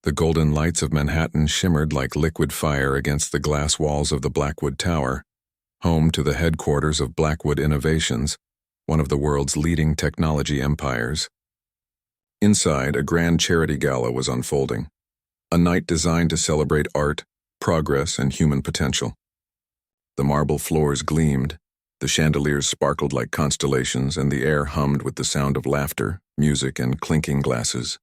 The golden lights of Manhattan shimmered like liquid fire against the glass walls of the Blackwood Tower, home to the headquarters of Blackwood Innovations, one of the world's leading technology empires. Inside, a grand charity gala was unfolding, a night designed to celebrate art, progress, and human potential. The marble floors gleamed, the chandeliers sparkled like constellations, and the air hummed with the sound of laughter, music, and clinking glasses.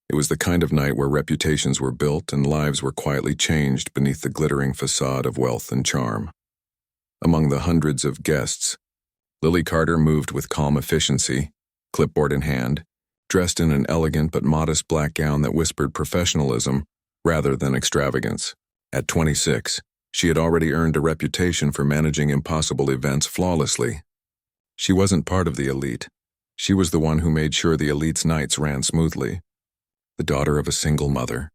It was the kind of night where reputations were built and lives were quietly changed beneath the glittering facade of wealth and charm. Among the hundreds of guests, Lily Carter moved with calm efficiency, clipboard in hand, dressed in an elegant but modest black gown that whispered professionalism rather than extravagance. At 26, she had already earned a reputation for managing impossible events flawlessly. She wasn't part of the elite. She was the one who made sure the elite's nights ran smoothly. The daughter of a single mother,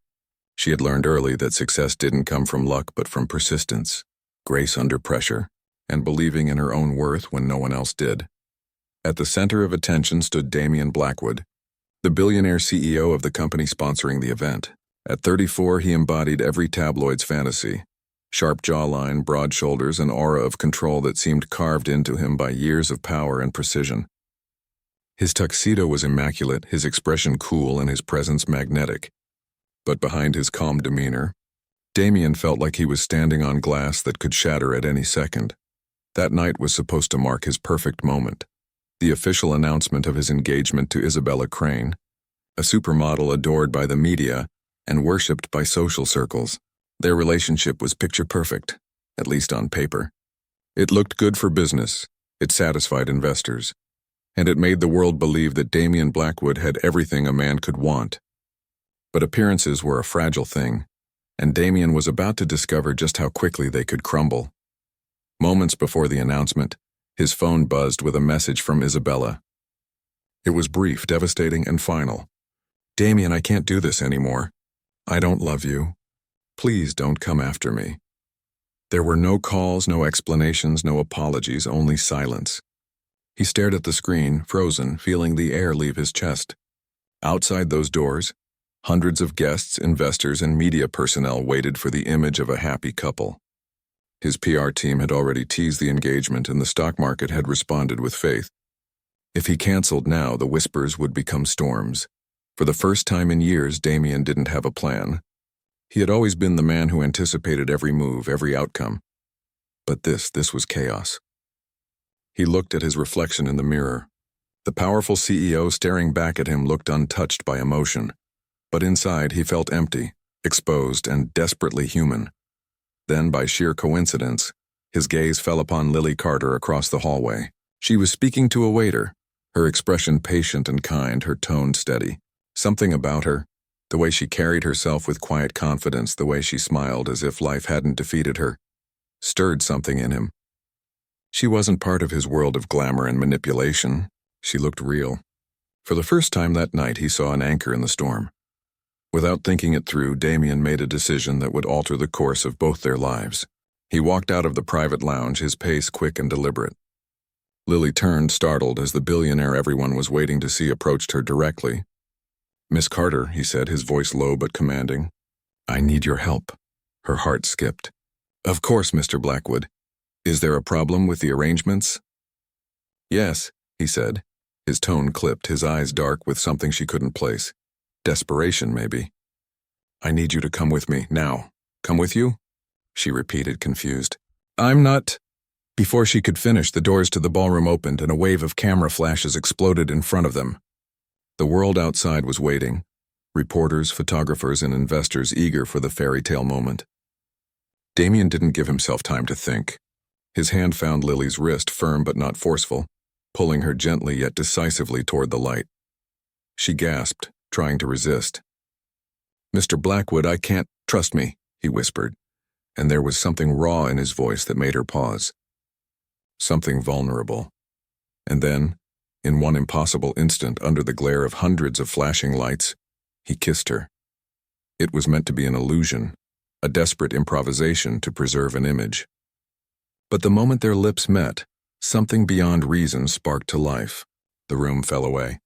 she had learned early that success didn't come from luck but from persistence, grace under pressure, and believing in her own worth when no one else did. At the center of attention stood Damian Blackwood, the billionaire CEO of the company sponsoring the event. At 34, he embodied every tabloid's fantasy. Sharp jawline, broad shoulders, an aura of control that seemed carved into him by years of power and precision. His tuxedo was immaculate, his expression cool, and his presence magnetic. But behind his calm demeanor, Damian felt like he was standing on glass that could shatter at any second. That night was supposed to mark his perfect moment, the official announcement of his engagement to Isabella Crane, a supermodel adored by the media and worshipped by social circles. Their relationship was picture perfect, at least on paper. It looked good for business, it satisfied investors, and it made the world believe that Damian Blackwood had everything a man could want. But appearances were a fragile thing, and Damian was about to discover just how quickly they could crumble. Moments before the announcement, his phone buzzed with a message from Isabella. It was brief, devastating, and final. "Damian, I can't do this anymore. I don't love you. Please don't come after me." There were no calls, no explanations, no apologies, only silence. He stared at the screen, frozen, feeling the air leave his chest. Outside those doors, hundreds of guests, investors, and media personnel waited for the image of a happy couple. His PR team had already teased the engagement, and the stock market had responded with faith. If he canceled now, the whispers would become storms. For the first time in years, Damian didn't have a plan. He had always been the man who anticipated every move, every outcome. But this was chaos. He looked at his reflection in the mirror. The powerful CEO staring back at him looked untouched by emotion. But inside, he felt empty, exposed, and desperately human. Then, by sheer coincidence, his gaze fell upon Lily Carter across the hallway. She was speaking to a waiter, her expression patient and kind, her tone steady. Something about her, the way she carried herself with quiet confidence, the way she smiled as if life hadn't defeated her, stirred something in him. She wasn't part of his world of glamour and manipulation. She looked real. For the first time that night, he saw an anchor in the storm. Without thinking it through, Damian made a decision that would alter the course of both their lives. He walked out of the private lounge, his pace quick and deliberate. Lily turned, startled, as the billionaire everyone was waiting to see approached her directly. "Miss Carter," he said, his voice low but commanding. "I need your help." Her heart skipped. "Of course, Mr. Blackwood. Is there a problem with the arrangements?" "Yes," he said, his tone clipped, his eyes dark with something she couldn't place. Desperation, maybe. "I need you to come with me, now." "Come with you?" she repeated, confused. "I'm not—" Before she could finish, the doors to the ballroom opened and a wave of camera flashes exploded in front of them. The world outside was waiting, reporters, photographers, and investors eager for the fairy tale moment. Damian didn't give himself time to think. His hand found Lily's wrist, firm but not forceful, pulling her gently yet decisively toward the light. She gasped, trying to resist. "Mr. Blackwood, I can't— Trust me," he whispered, and there was something raw in his voice that made her pause. Something vulnerable. And then, in one impossible instant, under the glare of hundreds of flashing lights, he kissed her. It was meant to be an illusion, a desperate improvisation to preserve an image. But the moment their lips met, something beyond reason sparked to life. The room fell away.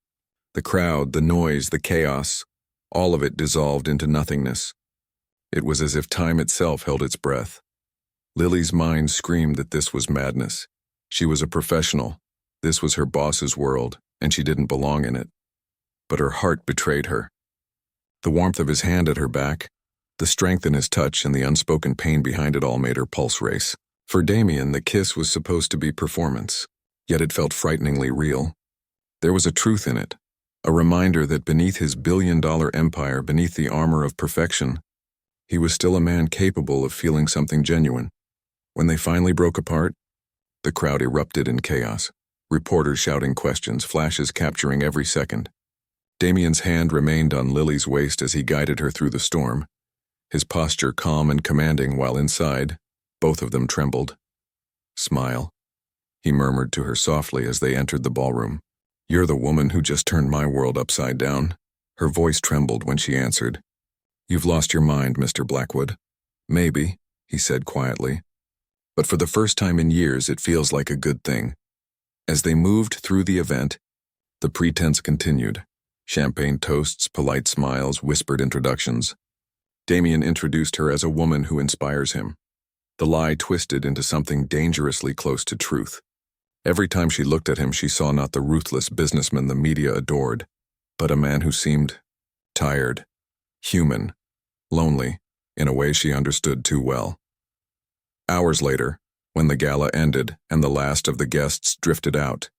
The crowd, the noise, the chaos, All of it dissolved into nothingness. It was as if time itself held its breath. Lily's mind screamed that this was madness. She was a professional. This was her boss's world, and she didn't belong in it. But her heart betrayed her. The warmth of his hand at her back, the strength in his touch, and the unspoken pain behind it all made her pulse race. For Damien, the kiss was supposed to be performance, yet it felt frighteningly real. There was a truth in it, a reminder that beneath his billion-dollar empire, beneath the armor of perfection, he was still a man capable of feeling something genuine. When they finally broke apart, the crowd erupted in chaos, reporters shouting questions, flashes capturing every second. Damien's hand remained on Lily's waist as he guided her through the storm, his posture calm and commanding while inside, both of them trembled. "Smile," he murmured to her softly as they entered the ballroom. "You're the woman who just turned my world upside down." Her voice trembled when she answered. "You've lost your mind, Mr. Blackwood." "Maybe," he said quietly. "But for the first time in years, it feels like a good thing." As they moved through the event, the pretense continued. Champagne toasts, polite smiles, whispered introductions. Damien introduced her as a woman who inspires him. The lie twisted into something dangerously close to truth. Every time she looked at him, she saw not the ruthless businessman the media adored, but a man who seemed tired, human, lonely, in a way she understood too well. Hours later, when the gala ended and the last of the guests drifted out,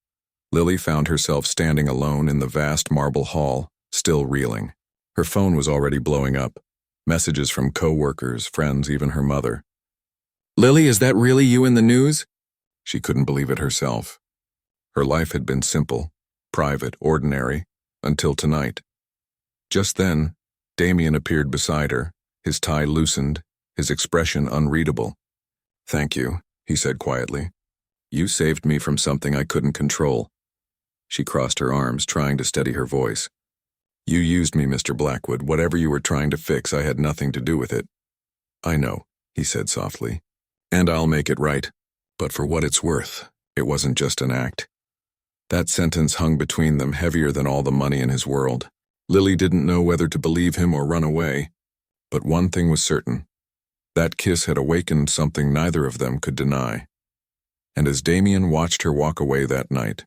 Lily found herself standing alone in the vast marble hall, still reeling. Her phone was already blowing up, messages from co-workers, friends, even her mother. "Lily, is that really you in the news?" She couldn't believe it herself. Her life had been simple, private, ordinary, until tonight. Just then, Damien appeared beside her, his tie loosened, his expression unreadable. "Thank you," he said quietly. "You saved me from something I couldn't control." She crossed her arms, trying to steady her voice. "You used me, Mr. Blackwood. Whatever you were trying to fix, I had nothing to do with it." "I know," he said softly. "And I'll make it right. But for what it's worth, it wasn't just an act." That sentence hung between them, heavier than all the money in his world. Lily didn't know whether to believe him or run away. But one thing was certain. That kiss had awakened something neither of them could deny. And as Damien watched her walk away that night,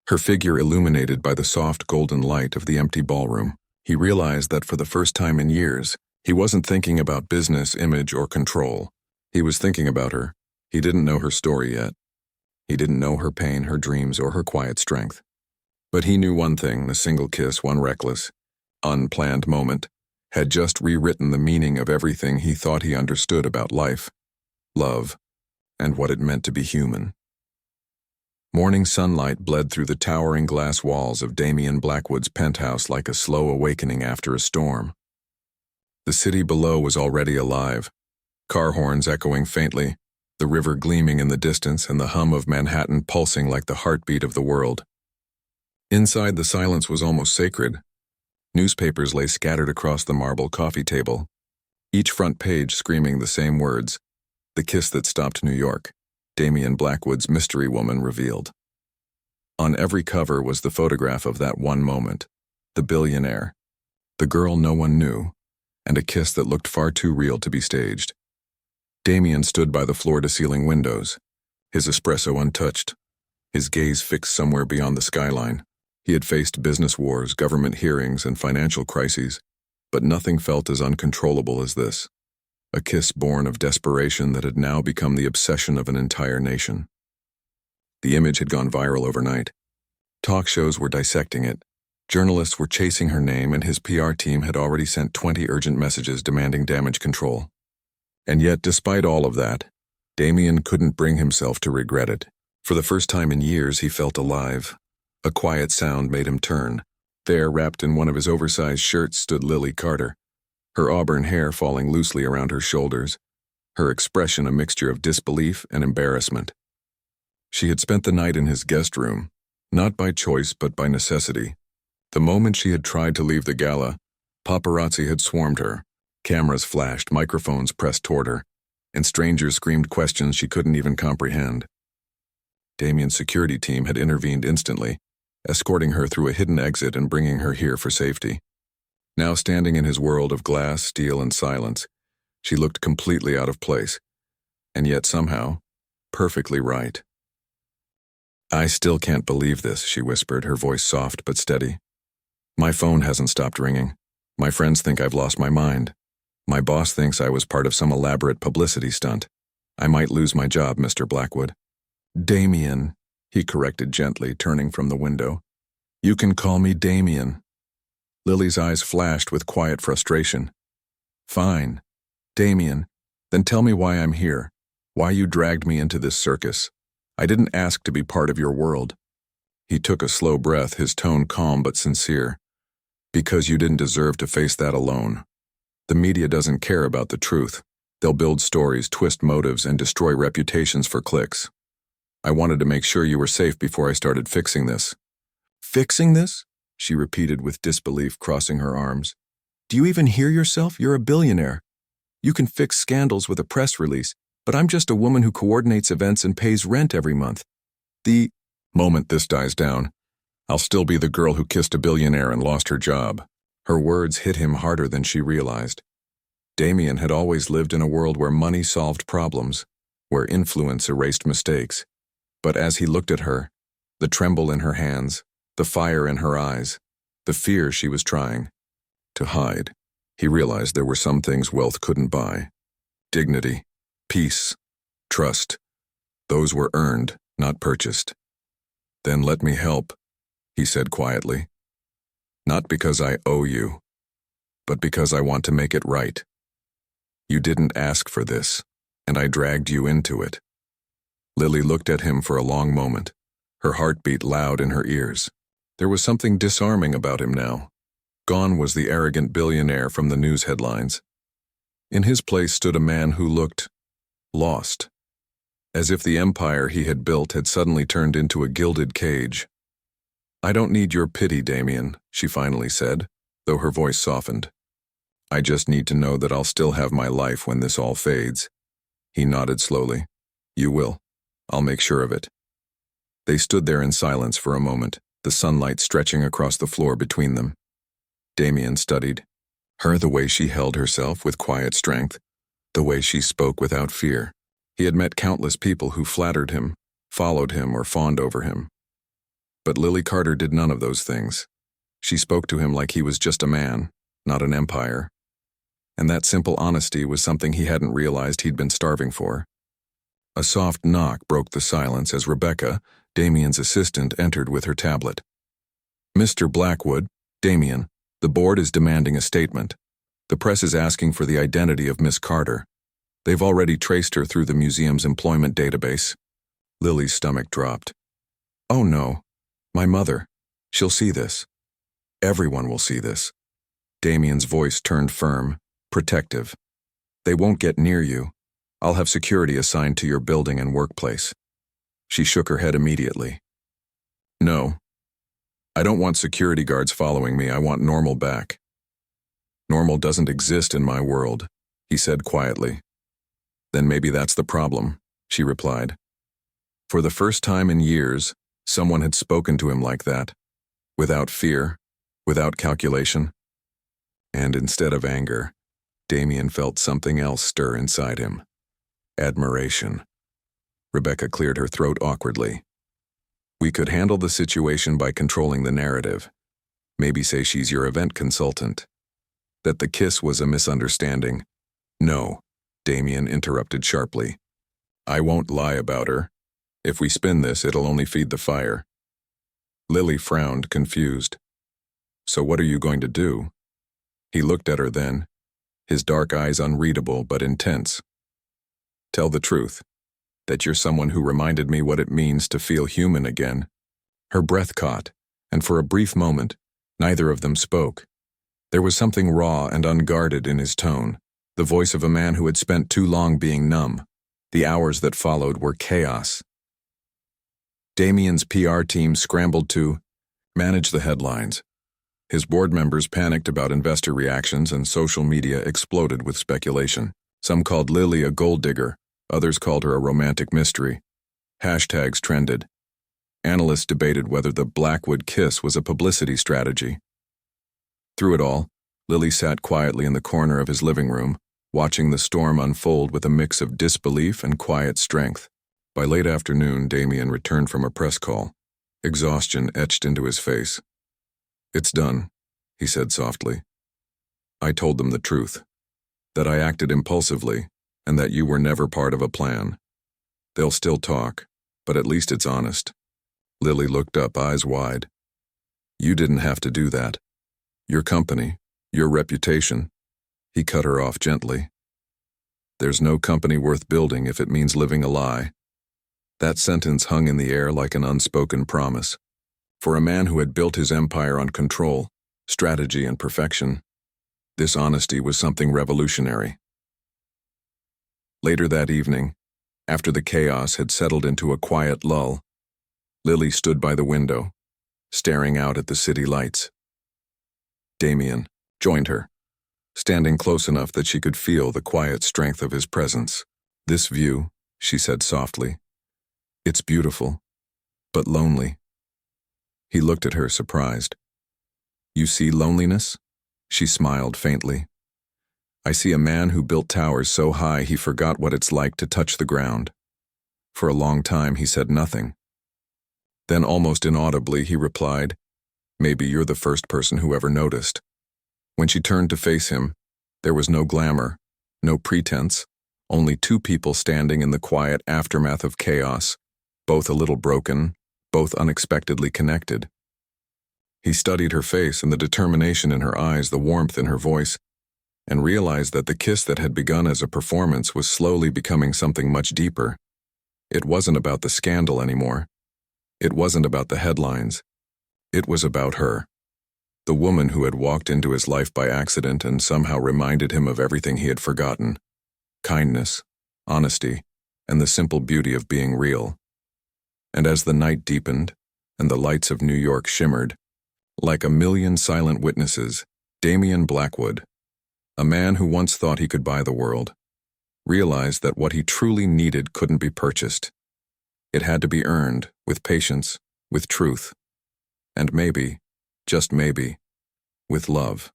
her figure illuminated by the soft golden light of the empty ballroom, he realized that for the first time in years, he wasn't thinking about business, image, or control. He was thinking about her. He didn't know her story yet. He didn't know her pain, her dreams, or her quiet strength. But he knew one thing: a single kiss, one reckless, unplanned moment, had just rewritten the meaning of everything he thought he understood about life, love, and what it meant to be human. Morning sunlight bled through the towering glass walls of Damien Blackwood's penthouse like a slow awakening after a storm. The city below was already alive, car horns echoing faintly, the river gleaming in the distance, and the hum of Manhattan pulsing like the heartbeat of the world. Inside, the silence was almost sacred. Newspapers lay scattered across the marble coffee table, each front page screaming the same words: "The kiss that stopped New York. Damien Blackwood's mystery woman revealed." On every cover was the photograph of that one moment, the billionaire, the girl no one knew, and a kiss that looked far too real to be staged. Damien stood by the floor-to-ceiling windows, his espresso untouched, his gaze fixed somewhere beyond the skyline. He had faced business wars, government hearings, and financial crises, but nothing felt as uncontrollable as this. A kiss born of desperation that had now become the obsession of an entire nation. The image had gone viral overnight. Talk shows were dissecting it. Journalists were chasing her name, and his PR team had already sent 20 urgent messages demanding damage control. And yet, despite all of that, Damien couldn't bring himself to regret it. For the first time in years, he felt alive. A quiet sound made him turn. There, wrapped in one of his oversized shirts, stood Lily Carter, her auburn hair falling loosely around her shoulders, her expression a mixture of disbelief and embarrassment. She had spent the night in his guest room, not by choice but by necessity. The moment she had tried to leave the gala, paparazzi had swarmed her. Cameras flashed, microphones pressed toward her, and strangers screamed questions she couldn't even comprehend. Damien's security team had intervened instantly, escorting her through a hidden exit and bringing her here for safety. Now standing in his world of glass, steel, and silence, she looked completely out of place, and yet somehow, perfectly right. "I still can't believe this," she whispered, her voice soft but steady. "My phone hasn't stopped ringing. My friends think I've lost my mind. My boss thinks I was part of some elaborate publicity stunt. I might lose my job, Mr. Blackwood." "Damien," he corrected gently, turning from the window. "You can call me Damien." Lily's eyes flashed with quiet frustration. "Fine. Damien, then tell me why I'm here, why you dragged me into this circus. I didn't ask to be part of your world." He took a slow breath, his tone calm but sincere. "Because you didn't deserve to face that alone. The media doesn't care about the truth. They'll build stories, twist motives, and destroy reputations for clicks. I wanted to make sure you were safe before I started fixing this." "Fixing this?" she repeated with disbelief, crossing her arms. "Do you even hear yourself? You're a billionaire. You can fix scandals with a press release, but I'm just a woman who coordinates events and pays rent every month. The moment this dies down, I'll still be the girl who kissed a billionaire and lost her job." Her words hit him harder than she realized. Damien had always lived in a world where money solved problems, where influence erased mistakes. But as he looked at her, the tremble in her hands, the fire in her eyes, the fear she was trying to hide, he realized there were some things wealth couldn't buy. Dignity, peace, trust. Those were earned, not purchased. "Then let me help," he said quietly. "Not because I owe you, but because I want to make it right. You didn't ask for this, and I dragged you into it." Lily looked at him for a long moment, her heartbeat loud in her ears. There was something disarming about him now. Gone was the arrogant billionaire from the news headlines. In his place stood a man who looked lost, as if the empire he had built had suddenly turned into a gilded cage. "I don't need your pity, Damien," she finally said, though her voice softened. "I just need to know that I'll still have my life when this all fades." He nodded slowly. "You will. I'll make sure of it." They stood there in silence for a moment, the sunlight stretching across the floor between them. Damien studied her, the way she held herself with quiet strength, the way she spoke without fear. He had met countless people who flattered him, followed him, or fawned over him. But Lily Carter did none of those things. She spoke to him like he was just a man, not an empire. And that simple honesty was something he hadn't realized he'd been starving for. A soft knock broke the silence as Rebecca, Damien's assistant, entered with her tablet. "Mr. Blackwood, Damien, the board is demanding a statement. The press is asking for the identity of Miss Carter. They've already traced her through the museum's employment database." Lily's stomach dropped. "Oh no, my mother. She'll see this. Everyone will see this." Damien's voice turned firm, protective. "They won't get near you. I'll have security assigned to your building and workplace." She shook her head immediately. "No. I don't want security guards following me. I want normal back." "Normal doesn't exist in my world," he said quietly. "Then maybe that's the problem," she replied. For the first time in years, someone had spoken to him like that, without fear, without calculation. And instead of anger, Damien felt something else stir inside him. Admiration. Rebecca cleared her throat awkwardly. "We could handle the situation by controlling the narrative. Maybe say she's your event consultant. That the kiss was a misunderstanding." "No," Damien interrupted sharply. "I won't lie about her. If we spin this, it'll only feed the fire." Lily frowned, confused. "So what are you going to do?" He looked at her then, his dark eyes unreadable but intense. "Tell the truth. That you're someone who reminded me what it means to feel human again." Her breath caught, and for a brief moment, neither of them spoke. There was something raw and unguarded in his tone, the voice of a man who had spent too long being numb. The hours that followed were chaos. Damien's PR team scrambled to manage the headlines. His board members panicked about investor reactions, and social media exploded with speculation. Some called Lily a gold digger, others called her a romantic mystery. Hashtags trended. Analysts debated whether the Blackwood kiss was a publicity strategy. Through it all, Lily sat quietly in the corner of his living room, watching the storm unfold with a mix of disbelief and quiet strength. By late afternoon, Damien returned from a press call. Exhaustion etched into his face. "It's done," he said softly. "I told them the truth, that I acted impulsively, and that you were never part of a plan. They'll still talk, but at least it's honest." Lily looked up, eyes wide. "You didn't have to do that. Your company, your reputation." He cut her off gently. "There's no company worth building if it means living a lie." That sentence hung in the air like an unspoken promise. For a man who had built his empire on control, strategy, and perfection, this honesty was something revolutionary. Later that evening, after the chaos had settled into a quiet lull, Lily stood by the window, staring out at the city lights. Damien joined her, standing close enough that she could feel the quiet strength of his presence. "This view," she said softly. "It's beautiful, but lonely." He looked at her, surprised. "You see loneliness?" She smiled faintly. "I see a man who built towers so high he forgot what it's like to touch the ground." For a long time he said nothing. Then almost inaudibly he replied, "Maybe you're the first person who ever noticed." When she turned to face him, there was no glamour, no pretense, only two people standing in the quiet aftermath of chaos, both a little broken, both unexpectedly connected. He studied her face and the determination in her eyes, the warmth in her voice, and realized that the kiss that had begun as a performance was slowly becoming something much deeper. It wasn't about the scandal anymore. It wasn't about the headlines. It was about her. The woman who had walked into his life by accident and somehow reminded him of everything he had forgotten. Kindness, honesty, and the simple beauty of being real. And as the night deepened, and the lights of New York shimmered, like a million silent witnesses, Damien Blackwood, a man who once thought he could buy the world, realized that what he truly needed couldn't be purchased. It had to be earned, with patience, with truth, and maybe, just maybe, with love.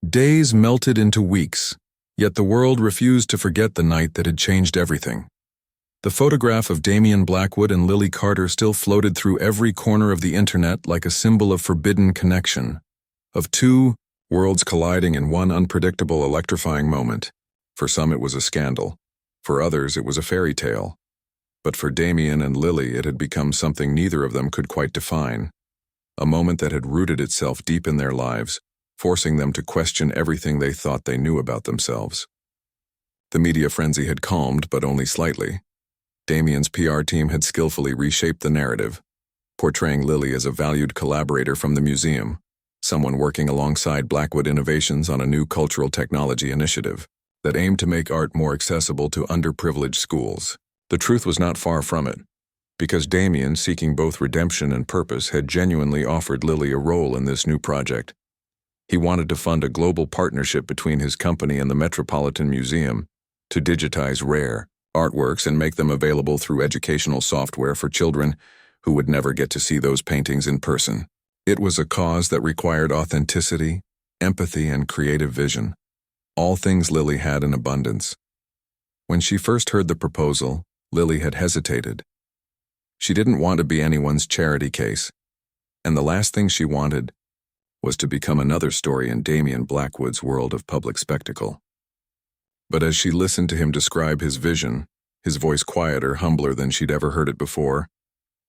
Days melted into weeks, yet the world refused to forget the night that had changed everything. The photograph of Damien Blackwood and Lily Carter still floated through every corner of the internet like a symbol of forbidden connection, of two worlds colliding in one unpredictable, electrifying moment. For some it was a scandal, for others it was a fairy tale. But for Damien and Lily it had become something neither of them could quite define, a moment that had rooted itself deep in their lives, forcing them to question everything they thought they knew about themselves. The media frenzy had calmed, but only slightly. Damien's PR team had skillfully reshaped the narrative, portraying Lily as a valued collaborator from the museum, someone working alongside Blackwood Innovations on a new cultural technology initiative that aimed to make art more accessible to underprivileged schools. The truth was not far from it, because Damien, seeking both redemption and purpose, had genuinely offered Lily a role in this new project. He wanted to fund a global partnership between his company and the Metropolitan Museum to digitize rare artworks and make them available through educational software for children who would never get to see those paintings in person. It was a cause that required authenticity, empathy, and creative vision, all things Lily had in abundance. When she first heard the proposal, Lily had hesitated. She didn't want to be anyone's charity case, and the last thing she wanted was to become another story in Damien Blackwood's world of public spectacle. But as she listened to him describe his vision, his voice quieter, humbler than she'd ever heard it before,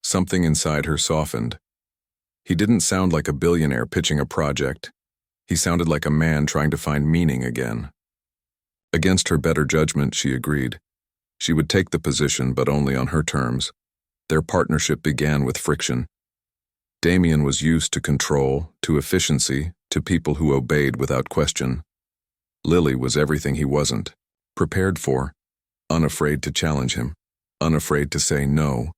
something inside her softened. He didn't sound like a billionaire pitching a project. He sounded like a man trying to find meaning again. Against her better judgment, she agreed. She would take the position, but only on her terms. Their partnership began with friction. Damien was used to control, to efficiency, to people who obeyed without question. Lily was everything he wasn't, prepared for, unafraid to challenge him, unafraid to say no,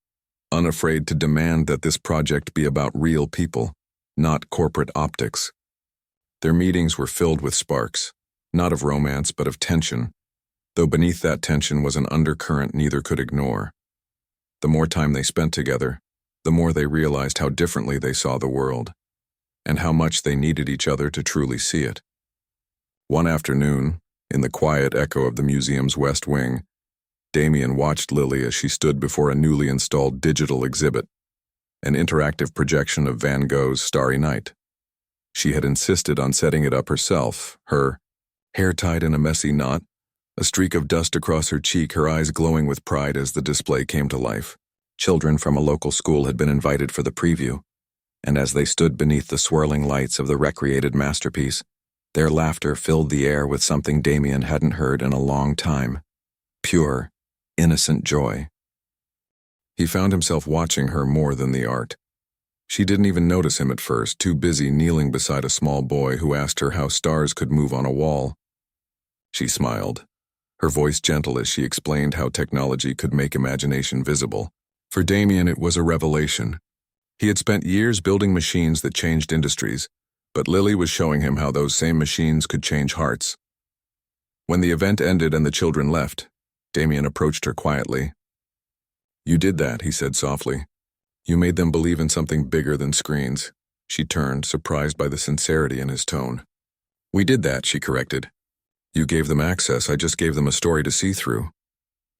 unafraid to demand that this project be about real people, not corporate optics. Their meetings were filled with sparks, not of romance but of tension, though beneath that tension was an undercurrent neither could ignore. The more time they spent together, the more they realized how differently they saw the world, and how much they needed each other to truly see it. One afternoon, in the quiet echo of the museum's west wing, Damien watched Lily as she stood before a newly installed digital exhibit, an interactive projection of Van Gogh's Starry Night. She had insisted on setting it up herself, her hair tied in a messy knot, a streak of dust across her cheek, her eyes glowing with pride as the display came to life. Children from a local school had been invited for the preview, and as they stood beneath the swirling lights of the recreated masterpiece, their laughter filled the air with something Damien hadn't heard in a long time: pure, innocent joy. He found himself watching her more than the art. She didn't even notice him at first, too busy kneeling beside a small boy who asked her how stars could move on a wall. She smiled, her voice gentle as she explained how technology could make imagination visible. For Damien, it was a revelation. He had spent years building machines that changed industries, but Lily was showing him how those same machines could change hearts. When the event ended and the children left, Damien approached her quietly. "You did that," he said softly. "You made them believe in something bigger than screens." She turned, surprised by the sincerity in his tone. "We did that," she corrected. "You gave them access, I just gave them a story to see through."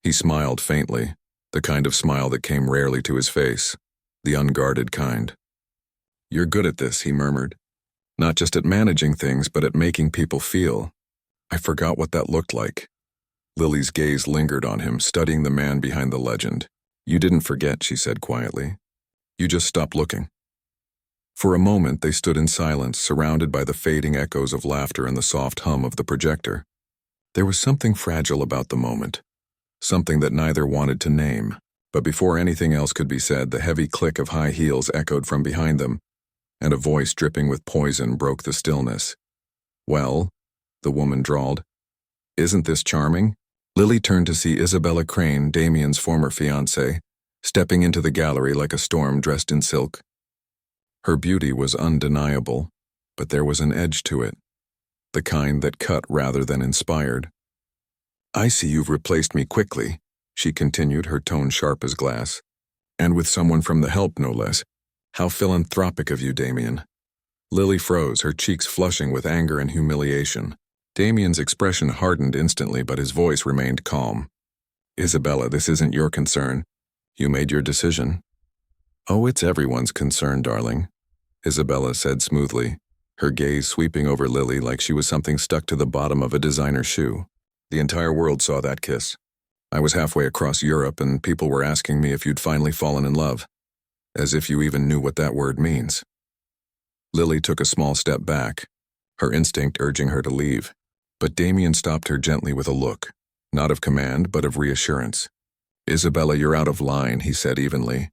He smiled faintly, the kind of smile that came rarely to his face, the unguarded kind. "You're good at this," he murmured. "Not just at managing things, but at making people feel." "I forgot what that looked like." Lily's gaze lingered on him, studying the man behind the legend. "You didn't forget," she said quietly. "You just stopped looking." For a moment they stood in silence, surrounded by the fading echoes of laughter and the soft hum of the projector. There was something fragile about the moment, something that neither wanted to name. But before anything else could be said, the heavy click of high heels echoed from behind them, and a voice dripping with poison broke the stillness. "Well," the woman drawled, "isn't this charming?" Lily turned to see Isabella Crane, Damien's former fiancée, stepping into the gallery like a storm dressed in silk. Her beauty was undeniable, but there was an edge to it, the kind that cut rather than inspired. "I see you've replaced me quickly," she continued, her tone sharp as glass. "And with someone from the help, no less. How philanthropic of you, Damien." Lily froze, her cheeks flushing with anger and humiliation. Damien's expression hardened instantly, but his voice remained calm. "Isabella, this isn't your concern. You made your decision." "Oh, it's everyone's concern, darling," Isabella said smoothly, her gaze sweeping over Lily like she was something stuck to the bottom of a designer shoe. "The entire world saw that kiss. I was halfway across Europe and people were asking me if you'd finally fallen in love. As if you even knew what that word means." Lily took a small step back, her instinct urging her to leave. But Damien stopped her gently with a look, not of command but of reassurance. "Isabella, you're out of line," he said evenly.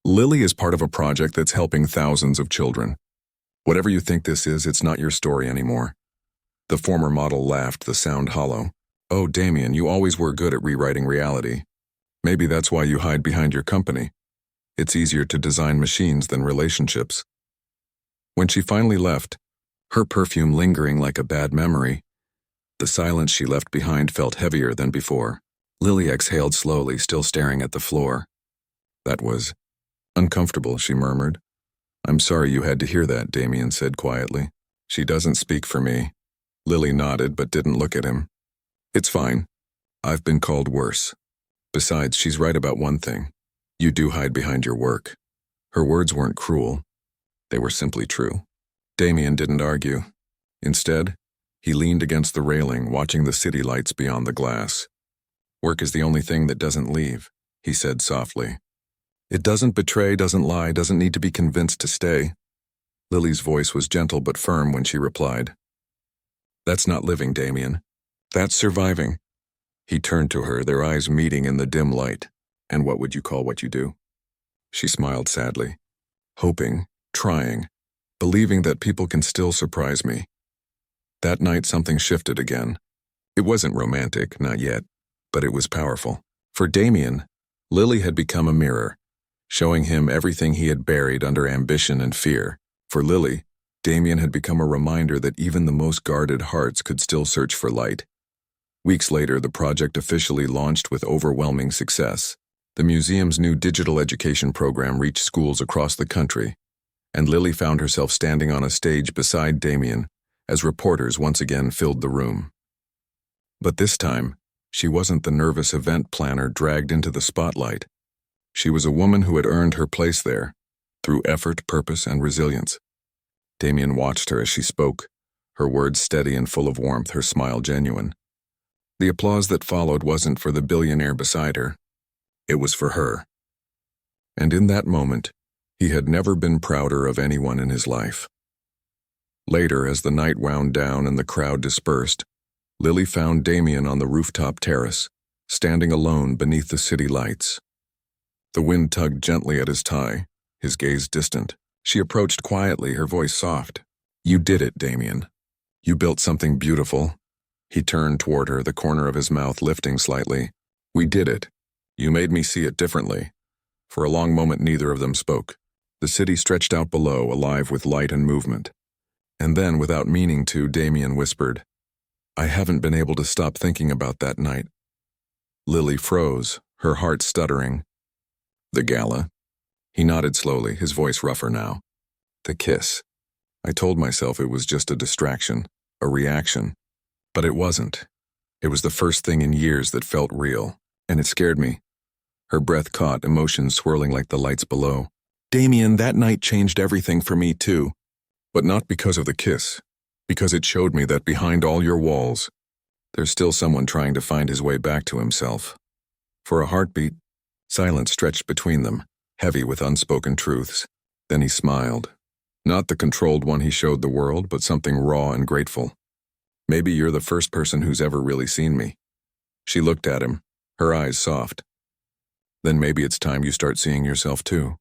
"Lily is part of a project that's helping thousands of children. Whatever you think this is, it's not your story anymore." The former model laughed, the sound hollow. "Oh, Damien, you always were good at rewriting reality. Maybe that's why you hide behind your company. It's easier to design machines than relationships." When she finally left, her perfume lingering like a bad memory, the silence she left behind felt heavier than before. Lily exhaled slowly, still staring at the floor. "That was uncomfortable," she murmured. "I'm sorry you had to hear that," Damien said quietly. "She doesn't speak for me." Lily nodded but didn't look at him. "It's fine. I've been called worse. Besides, she's right about one thing. You do hide behind your work." Her words weren't cruel. They were simply true. Damien didn't argue. Instead, he leaned against the railing, watching the city lights beyond the glass. "Work is the only thing that doesn't leave," he said softly. "It doesn't betray, doesn't lie, doesn't need to be convinced to stay." Lily's voice was gentle but firm when she replied. "That's not living, Damien. That's surviving." He turned to her, their eyes meeting in the dim light. "And what would you call what you do?" She smiled sadly. "Hoping, trying, believing that people can still surprise me." That night something shifted again. It wasn't romantic, not yet, but it was powerful. For Damien, Lily had become a mirror, showing him everything he had buried under ambition and fear. For Lily, Damien had become a reminder that even the most guarded hearts could still search for light. Weeks later, the project officially launched with overwhelming success. The museum's new digital education program reached schools across the country, and Lily found herself standing on a stage beside Damien, as reporters once again filled the room. But this time, she wasn't the nervous event planner dragged into the spotlight. She was a woman who had earned her place there, through effort, purpose, and resilience. Damien watched her as she spoke, her words steady and full of warmth, her smile genuine. The applause that followed wasn't for the billionaire beside her. It was for her. And in that moment, he had never been prouder of anyone in his life. Later, as the night wound down and the crowd dispersed, Lily found Damien on the rooftop terrace, standing alone beneath the city lights. The wind tugged gently at his tie, his gaze distant. She approached quietly, her voice soft. "You did it, Damien. You built something beautiful." He turned toward her, the corner of his mouth lifting slightly. "We did it. You made me see it differently." For a long moment neither of them spoke. The city stretched out below, alive with light and movement. And then, without meaning to, Damien whispered, "I haven't been able to stop thinking about that night." Lily froze, her heart stuttering. "The gala?" He nodded slowly, his voice rougher now. "The kiss. I told myself it was just a distraction, a reaction. But it wasn't. It was the first thing in years that felt real, and it scared me." Her breath caught, emotions swirling like the lights below. "Damien, that night changed everything for me too. But not because of the kiss. Because it showed me that behind all your walls, there's still someone trying to find his way back to himself." For a heartbeat, silence stretched between them, heavy with unspoken truths. Then he smiled. Not the controlled one he showed the world, but something raw and grateful. "Maybe you're the first person who's ever really seen me." She looked at him, her eyes soft. "Then maybe it's time you start seeing yourself too."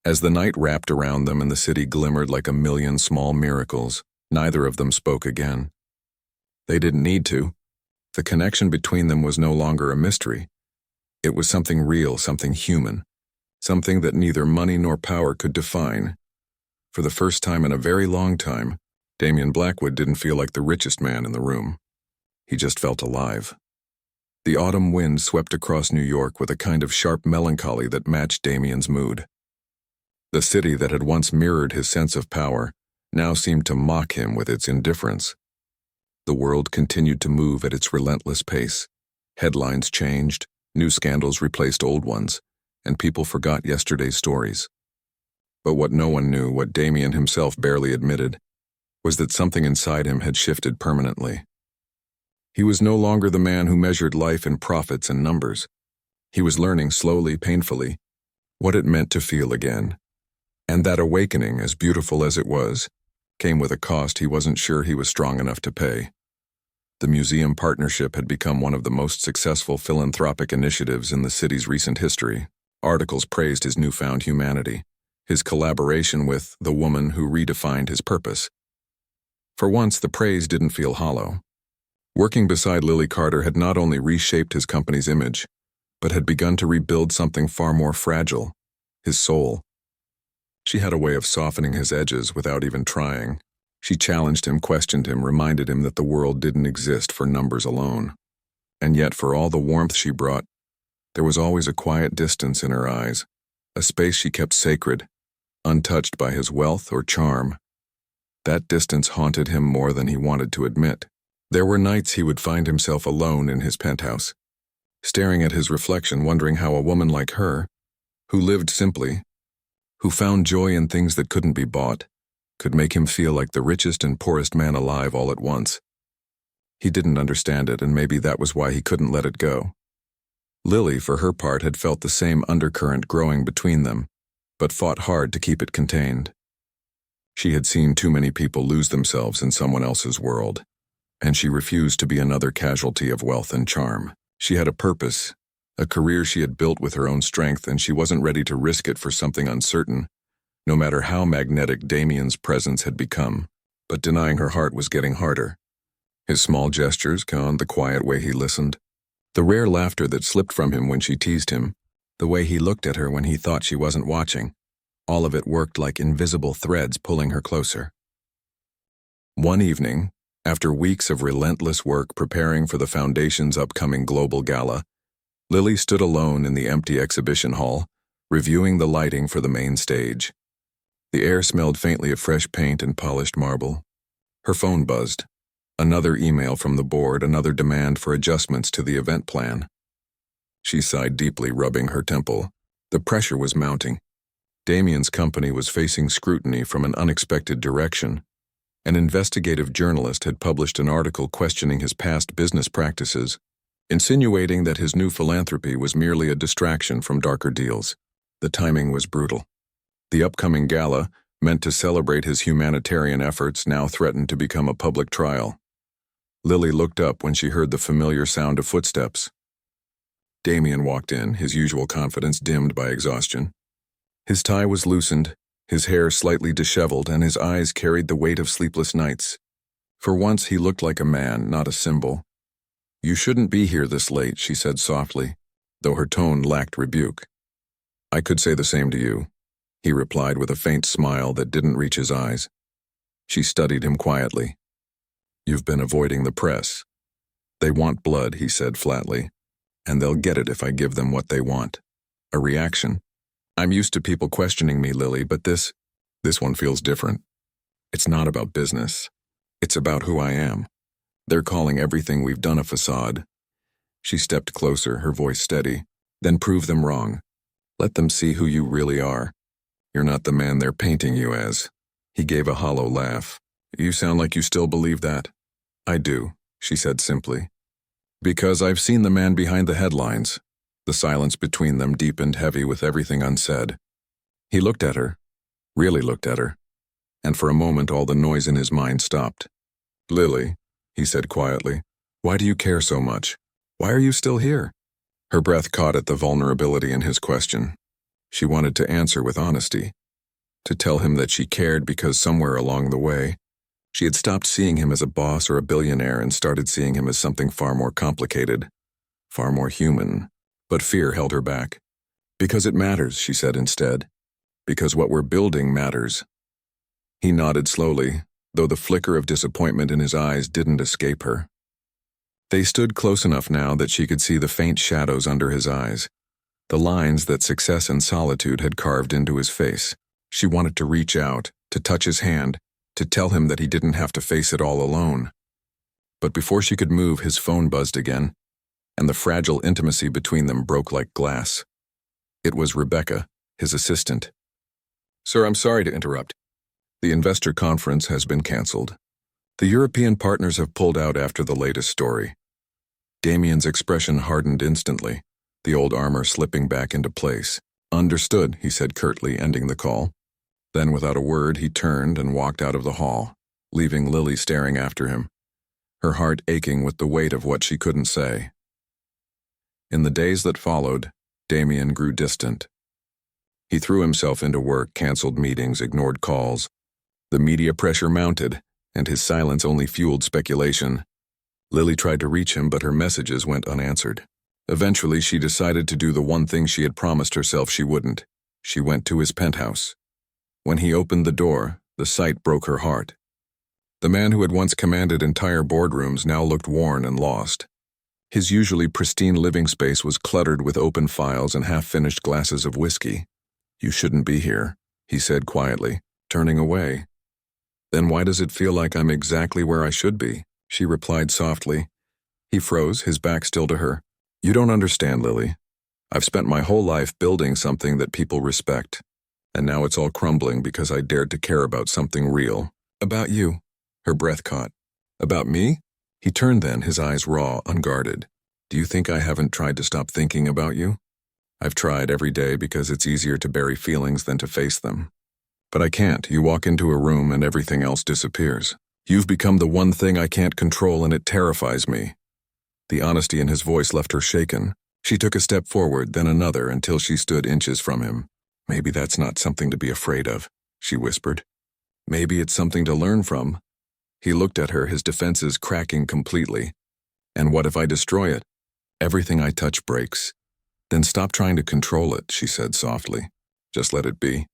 As the night wrapped around them and the city glimmered like a million small miracles, neither of them spoke again. They didn't need to. The connection between them was no longer a mystery. It was something real, something human, something that neither money nor power could define. For the first time in a very long time, Damien Blackwood didn't feel like the richest man in the room. He just felt alive. The autumn wind swept across New York with a kind of sharp melancholy that matched Damien's mood. The city that had once mirrored his sense of power now seemed to mock him with its indifference. The world continued to move at its relentless pace. Headlines changed, new scandals replaced old ones, and people forgot yesterday's stories. But what no one knew, what Damien himself barely admitted, was that something inside him had shifted permanently. He was no longer the man who measured life in profits and numbers. He was learning slowly, painfully, what it meant to feel again. And that awakening, as beautiful as it was, came with a cost he wasn't sure he was strong enough to pay. The museum partnership had become one of the most successful philanthropic initiatives in the city's recent history. Articles praised his newfound humanity, his collaboration with the woman who redefined his purpose. For once, the praise didn't feel hollow. Working beside Lily Carter had not only reshaped his company's image, but had begun to rebuild something far more fragile, his soul. She had a way of softening his edges without even trying. She challenged him, questioned him, reminded him that the world didn't exist for numbers alone. And yet, for all the warmth she brought, there was always a quiet distance in her eyes, a space she kept sacred, untouched by his wealth or charm. That distance haunted him more than he wanted to admit. There were nights he would find himself alone in his penthouse, staring at his reflection, wondering how a woman like her, who lived simply, who found joy in things that couldn't be bought, could make him feel like the richest and poorest man alive all at once. He didn't understand it, and maybe that was why he couldn't let it go. Lily, for her part, had felt the same undercurrent growing between them, but fought hard to keep it contained. She had seen too many people lose themselves in someone else's world, and she refused to be another casualty of wealth and charm. She had a purpose, a career she had built with her own strength, and she wasn't ready to risk it for something uncertain, no matter how magnetic Damien's presence had become. But denying her heart was getting harder. His small gestures, the quiet way he listened, the rare laughter that slipped from him when she teased him, the way he looked at her when he thought she wasn't watching, all of it worked like invisible threads pulling her closer. One evening, after weeks of relentless work preparing for the Foundation's upcoming global gala, Lily stood alone in the empty exhibition hall, reviewing the lighting for the main stage. The air smelled faintly of fresh paint and polished marble. Her phone buzzed. Another email from the board, another demand for adjustments to the event plan. She sighed deeply, rubbing her temple. The pressure was mounting. Damien's company was facing scrutiny from an unexpected direction. An investigative journalist had published an article questioning his past business practices, insinuating that his new philanthropy was merely a distraction from darker deals. The timing was brutal. The upcoming gala, meant to celebrate his humanitarian efforts, now threatened to become a public trial. Lily looked up when she heard the familiar sound of footsteps. Damien walked in, his usual confidence dimmed by exhaustion. His tie was loosened, his hair slightly disheveled, and his eyes carried the weight of sleepless nights. For once he looked like a man, not a symbol. "You shouldn't be here this late," she said softly, though her tone lacked rebuke. "I could say the same to you," he replied with a faint smile that didn't reach his eyes. She studied him quietly. "You've been avoiding the press." "They want blood," he said flatly, "and they'll get it if I give them what they want. A reaction. I'm used to people questioning me, Lily, but this one feels different. It's not about business. It's about who I am. They're calling everything we've done a facade." She stepped closer, her voice steady. "Then prove them wrong. Let them see who you really are. You're not the man they're painting you as." He gave a hollow laugh. "You sound like you still believe that." "I do," she said simply. "Because I've seen the man behind the headlines." The silence between them deepened, heavy with everything unsaid. He looked at her, really looked at her, and for a moment all the noise in his mind stopped. "Lily," he said quietly, "why do you care so much? Why are you still here?" Her breath caught at the vulnerability in his question. She wanted to answer with honesty, to tell him that she cared because somewhere along the way, she had stopped seeing him as a boss or a billionaire and started seeing him as something far more complicated, far more human. But fear held her back. "Because it matters," she said instead. "Because what we're building matters." He nodded slowly, though the flicker of disappointment in his eyes didn't escape her. They stood close enough now that she could see the faint shadows under his eyes, the lines that success and solitude had carved into his face. She wanted to reach out, to touch his hand, to tell him that he didn't have to face it all alone. But before she could move, his phone buzzed again, and the fragile intimacy between them broke like glass. It was Rebecca, his assistant. "Sir, I'm sorry to interrupt. The investor conference has been canceled. The European partners have pulled out after the latest story." Damien's expression hardened instantly, the old armor slipping back into place. "Understood," he said curtly, ending the call. Then without a word he turned and walked out of the hall, leaving Lily staring after him, her heart aching with the weight of what she couldn't say. In the days that followed, Damien grew distant. He threw himself into work, canceled meetings, ignored calls. The media pressure mounted, and his silence only fueled speculation. Lily tried to reach him, but her messages went unanswered. Eventually, she decided to do the one thing she had promised herself she wouldn't. She went to his penthouse. When he opened the door, the sight broke her heart. The man who had once commanded entire boardrooms now looked worn and lost. His usually pristine living space was cluttered with open files and half-finished glasses of whiskey. "You shouldn't be here," he said quietly, turning away. "Then why does it feel like I'm exactly where I should be?" she replied softly. He froze, his back still to her. "You don't understand, Lily. I've spent my whole life building something that people respect, and now it's all crumbling because I dared to care about something real." "About you," her breath caught. "About me?" He turned then, his eyes raw, unguarded. "Do you think I haven't tried to stop thinking about you? I've tried every day because it's easier to bury feelings than to face them. But I can't. You walk into a room and everything else disappears. You've become the one thing I can't control and it terrifies me." The honesty in his voice left her shaken. She took a step forward, then another, until she stood inches from him. "Maybe that's not something to be afraid of," she whispered. "Maybe it's something to learn from." He looked at her, his defenses cracking completely. "And what if I destroy it? Everything I touch breaks." "Then stop trying to control it," she said softly. "Just let it be."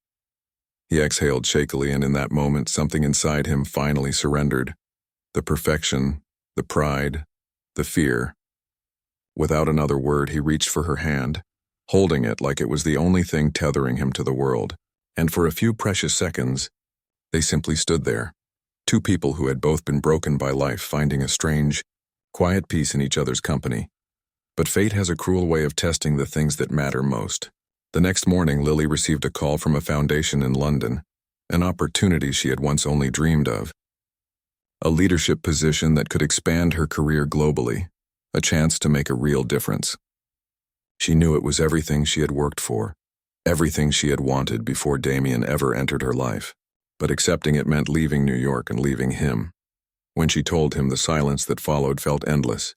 He exhaled shakily, and in that moment something inside him finally surrendered. The perfection, the pride, the fear. Without another word, he reached for her hand, holding it like it was the only thing tethering him to the world. And for a few precious seconds, they simply stood there, Two people who had both been broken by life finding a strange, quiet peace in each other's company. But fate has a cruel way of testing the things that matter most. The next morning, Lily received a call from a foundation in London, an opportunity she had once only dreamed of. A leadership position that could expand her career globally, a chance to make a real difference. She knew it was everything she had worked for, everything she had wanted before Damien ever entered her life. But accepting it meant leaving New York and leaving him. When she told him, the silence that followed felt endless.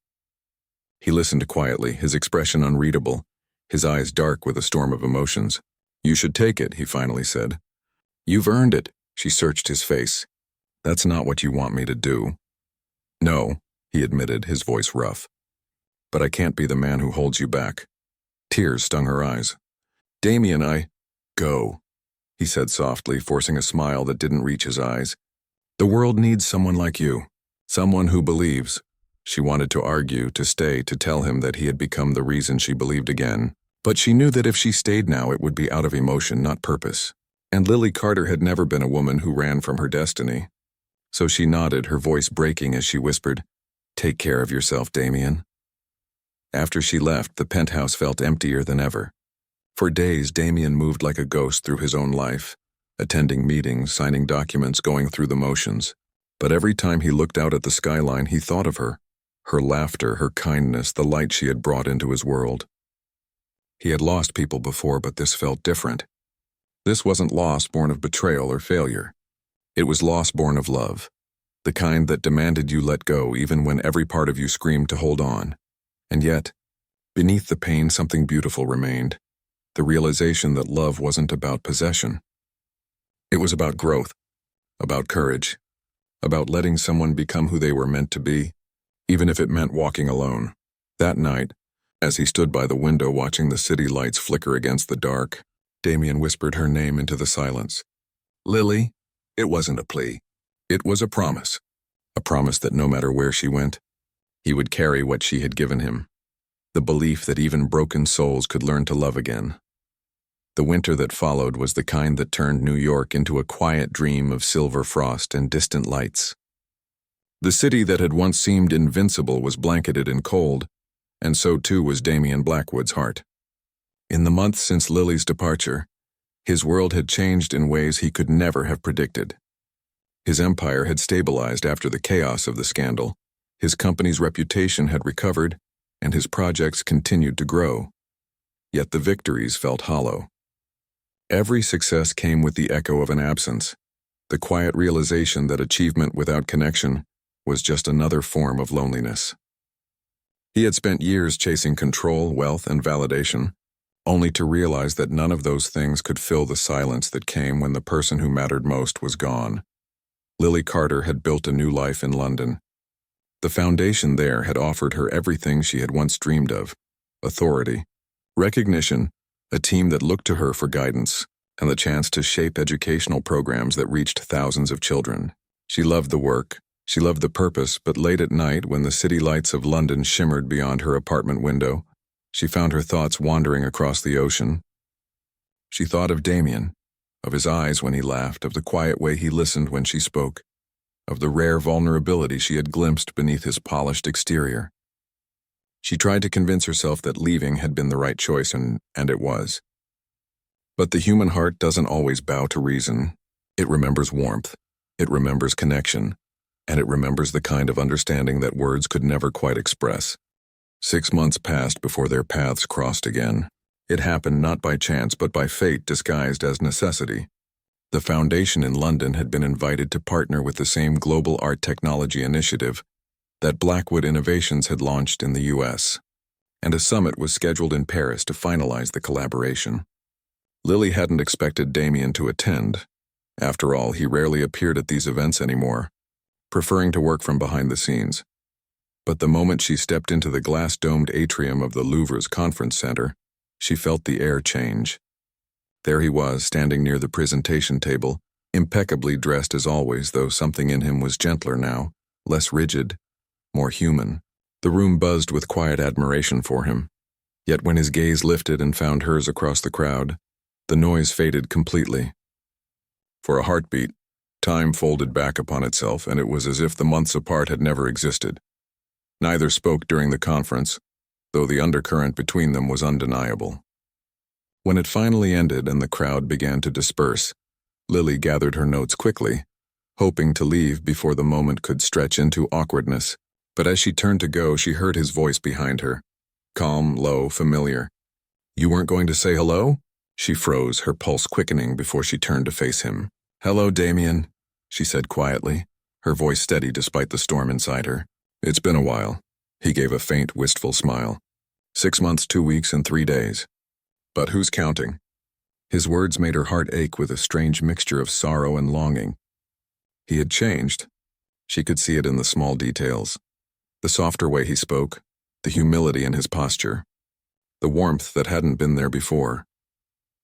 He listened quietly, his expression unreadable, his eyes dark with a storm of emotions. "You should take it," he finally said. "You've earned it." She searched his face. "That's not what you want me to do." "No," he admitted, his voice rough. "But I can't be the man who holds you back." Tears stung her eyes. "Damien, Go," he said softly, forcing a smile that didn't reach his eyes. "The world needs someone like you, someone who believes." She wanted to argue, to stay, to tell him that he had become the reason she believed again. But she knew that if she stayed now, it would be out of emotion, not purpose. And Lily Carter had never been a woman who ran from her destiny. So she nodded, her voice breaking as she whispered, "Take care of yourself, Damien." After she left, the penthouse felt emptier than ever. For days, Damien moved like a ghost through his own life, attending meetings, signing documents, going through the motions. But every time he looked out at the skyline, he thought of her laughter, her kindness, the light she had brought into his world. He had lost people before, but this felt different. This wasn't loss born of betrayal or failure. It was loss born of love, the kind that demanded you let go even when every part of you screamed to hold on. And yet, beneath the pain, something beautiful remained. The realization that love wasn't about possession. It was about growth, about courage, about letting someone become who they were meant to be, even if it meant walking alone. That night, as he stood by the window watching the city lights flicker against the dark, Damien whispered her name into the silence. "Lily." It wasn't a plea. It was a promise. A promise that no matter where she went, he would carry what she had given him. The belief that even broken souls could learn to love again. The winter that followed was the kind that turned New York into a quiet dream of silver frost and distant lights. The city that had once seemed invincible was blanketed in cold, and so too was Damien Blackwood's heart. In the months since Lily's departure, his world had changed in ways he could never have predicted. His empire had stabilized after the chaos of the scandal, his company's reputation had recovered, and his projects continued to grow. Yet the victories felt hollow. Every success came with the echo of an absence, the quiet realization that achievement without connection was just another form of loneliness. He had spent years chasing control, wealth, and validation, only to realize that none of those things could fill the silence that came when the person who mattered most was gone. Lily Carter had built a new life in London. The foundation there had offered her everything she had once dreamed of: authority, recognition, a team that looked to her for guidance, and the chance to shape educational programs that reached thousands of children. She loved the work, she loved the purpose, but late at night, when the city lights of London shimmered beyond her apartment window, she found her thoughts wandering across the ocean. She thought of Damien, of his eyes when he laughed, of the quiet way he listened when she spoke, of the rare vulnerability she had glimpsed beneath his polished exterior. She tried to convince herself that leaving had been the right choice, and it was. But the human heart doesn't always bow to reason. It remembers warmth, it remembers connection, and it remembers the kind of understanding that words could never quite express. 6 months passed before their paths crossed again. It happened not by chance but by fate disguised as necessity. The foundation in London had been invited to partner with the same global art technology initiative that Blackwood Innovations had launched in the US, and a summit was scheduled in Paris to finalize the collaboration. Lily hadn't expected Damien to attend. After all, he rarely appeared at these events anymore, preferring to work from behind the scenes. But the moment she stepped into the glass-domed atrium of the Louvre's conference center, she felt the air change. There he was, standing near the presentation table, impeccably dressed as always, though something in him was gentler now, less rigid, more human. The room buzzed with quiet admiration for him. Yet when his gaze lifted and found hers across the crowd, the noise faded completely. For a heartbeat, Time folded back upon itself, and it was as if the months apart had never existed. Neither spoke during the conference, though the undercurrent between them was undeniable. When it finally ended and the crowd began to disperse, Lily gathered her notes quickly, hoping to leave before the moment could stretch into awkwardness. But as she turned to go, she heard his voice behind her. Calm, low, familiar. "You weren't going to say hello?" She froze, her pulse quickening before she turned to face him. "Hello, Damien," she said quietly, her voice steady despite the storm inside her. "It's been a while." He gave a faint, wistful smile. 6 months, 2 weeks, and 3 days. But who's counting? His words made her heart ache with a strange mixture of sorrow and longing. He had changed. She could see it in the small details. The softer way he spoke, the humility in his posture, the warmth that hadn't been there before.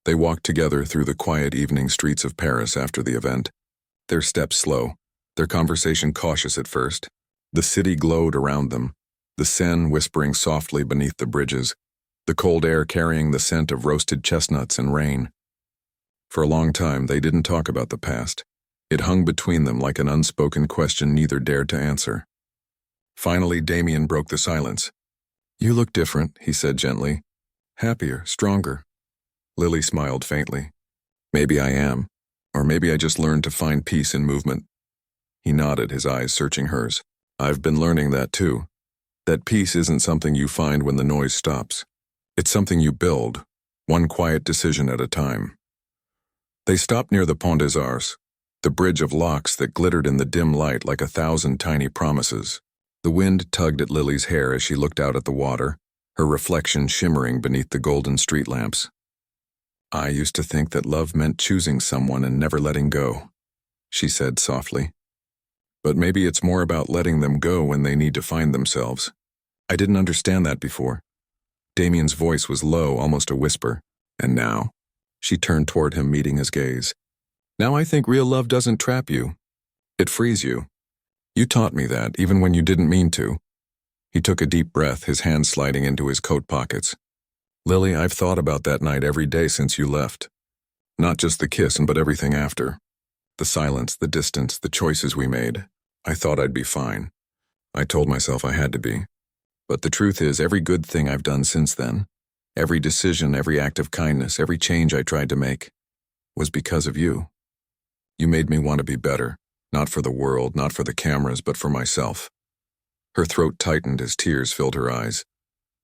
They walked together through the quiet evening streets of Paris after the event, their steps slow, their conversation cautious at first. The city glowed around them, the Seine whispering softly beneath the bridges, the cold air carrying the scent of roasted chestnuts and rain. For a long time, they didn't talk about the past. It hung between them like an unspoken question neither dared to answer. Finally, Damien broke the silence. "You look different," he said gently. "Happier, stronger." Lily smiled faintly. "Maybe I am, or maybe I just learned to find peace in movement." He nodded, his eyes searching hers. "I've been learning that too. That peace isn't something you find when the noise stops. It's something you build, one quiet decision at a time." They stopped near the Pont des Arts, the bridge of locks that glittered in the dim light like 1,000 tiny promises. The wind tugged at Lily's hair as she looked out at the water, her reflection shimmering beneath the golden street lamps. "I used to think that love meant choosing someone and never letting go," she said softly. "But maybe it's more about letting them go when they need to find themselves. I didn't understand that before." Damien's voice was low, almost a whisper. "And now?" She turned toward him, meeting his gaze. "Now I think real love doesn't trap you. It frees you. You taught me that, even when you didn't mean to." He took a deep breath, his hands sliding into his coat pockets. "Lily, I've thought about that night every day since you left. Not just the kiss, but everything after. The silence, the distance, the choices we made. I thought I'd be fine. I told myself I had to be. But the truth is, every good thing I've done since then, every decision, every act of kindness, every change I tried to make, was because of you. You made me want to be better, not for the world, not for the cameras, but for myself." Her throat tightened as tears filled her eyes,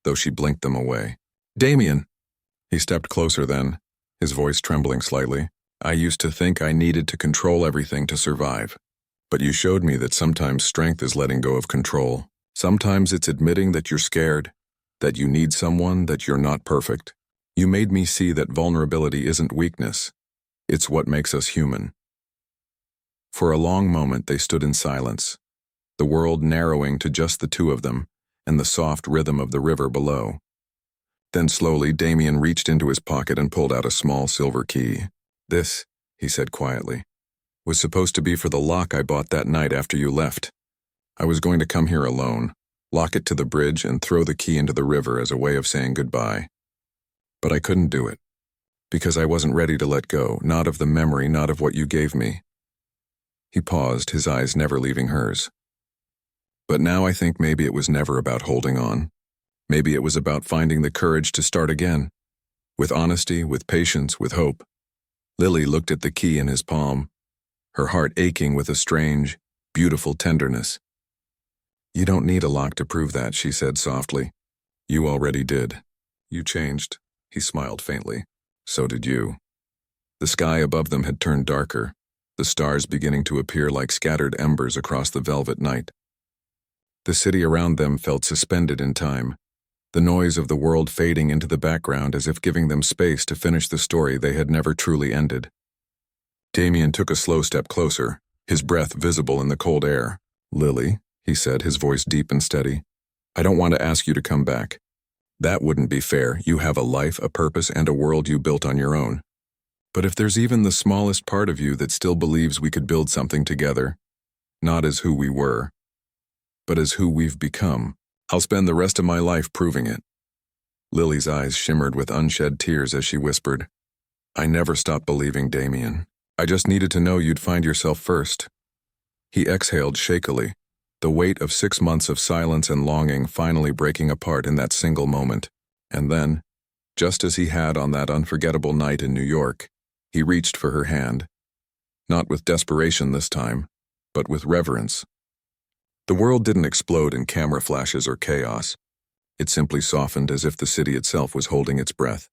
though she blinked them away. "Damien!" He stepped closer then, his voice trembling slightly. "I used to think I needed to control everything to survive. But you showed me that sometimes strength is letting go of control. Sometimes it's admitting that you're scared, that you need someone, that you're not perfect. You made me see that vulnerability isn't weakness. It's what makes us human." For a long moment they stood in silence, the world narrowing to just the two of them and the soft rhythm of the river below. Then slowly Damien reached into his pocket and pulled out a small silver key. "This," he said quietly, "was supposed to be for the lock I bought that night after you left. I was going to come here alone, lock it to the bridge, and throw the key into the river as a way of saying goodbye. But I couldn't do it, because I wasn't ready to let go, not of the memory, not of what you gave me." He paused, his eyes never leaving hers. "But now I think maybe it was never about holding on. Maybe it was about finding the courage to start again, with honesty, with patience, with hope." Lily looked at the key in his palm, her heart aching with a strange, beautiful tenderness. "You don't need a lock to prove that," she said softly. "You already did. You changed." He smiled faintly. "So did you." The sky above them had turned darker, the stars beginning to appear like scattered embers across the velvet night. The city around them felt suspended in time, the noise of the world fading into the background as if giving them space to finish the story they had never truly ended. Damien took a slow step closer, his breath visible in the cold air. "Lily," he said, his voice deep and steady, "I don't want to ask you to come back. That wouldn't be fair. You have a life, a purpose, and a world you built on your own. But if there's even the smallest part of you that still believes we could build something together, not as who we were, but as who we've become, I'll spend the rest of my life proving it." Lily's eyes shimmered with unshed tears as she whispered, "I never stopped believing, Damien. I just needed to know you'd find yourself first. He exhaled shakily, the weight of 6 months of silence and longing finally breaking apart in that single moment. And then, just as he had on that unforgettable night in New York, he reached for her hand. Not with desperation this time, but with reverence. The world didn't explode in camera flashes or chaos. It simply softened as if the city itself was holding its breath.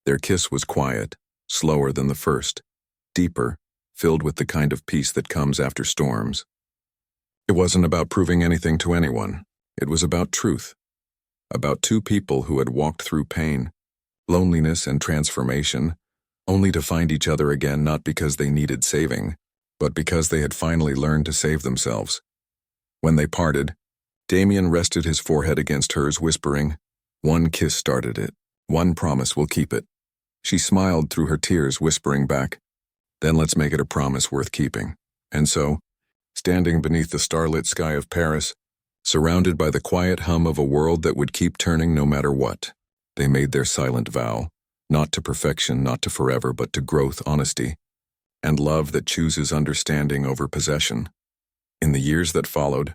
Their kiss was quiet, slower than the first, deeper, filled with the kind of peace that comes after storms. It wasn't about proving anything to anyone. It was about truth. About two people who had walked through pain, loneliness, and transformation, only to find each other again not because they needed saving, but because they had finally learned to save themselves. When they parted, Damien rested his forehead against hers, whispering, "One kiss started it. One promise will keep it." She smiled through her tears, whispering back, "Then let's make it a promise worth keeping." And so, standing beneath the starlit sky of Paris, surrounded by the quiet hum of a world that would keep turning no matter what, they made their silent vow, not to perfection, not to forever, but to growth, honesty, and love that chooses understanding over possession. In the years that followed,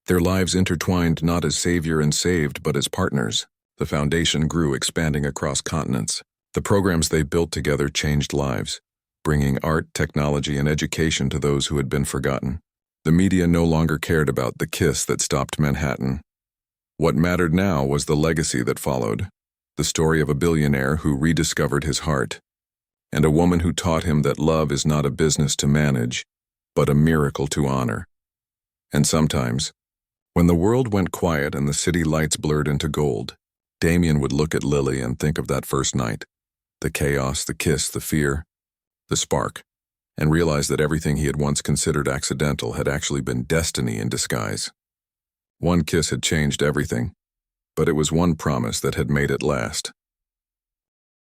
their lives intertwined not as savior and saved, but as partners. The foundation grew, expanding across continents. The programs they built together changed lives, bringing art, technology, and education to those who had been forgotten. The media no longer cared about the kiss that stopped Manhattan. What mattered now was the legacy that followed, the story of a billionaire who rediscovered his heart, and a woman who taught him that love is not a business to manage, but a miracle to honor. And sometimes, when the world went quiet and the city lights blurred into gold, Damien would look at Lily and think of that first night, the chaos, the kiss, the fear, the spark, and realize that everything he had once considered accidental had actually been destiny in disguise. One kiss had changed everything, but it was one promise that had made it last.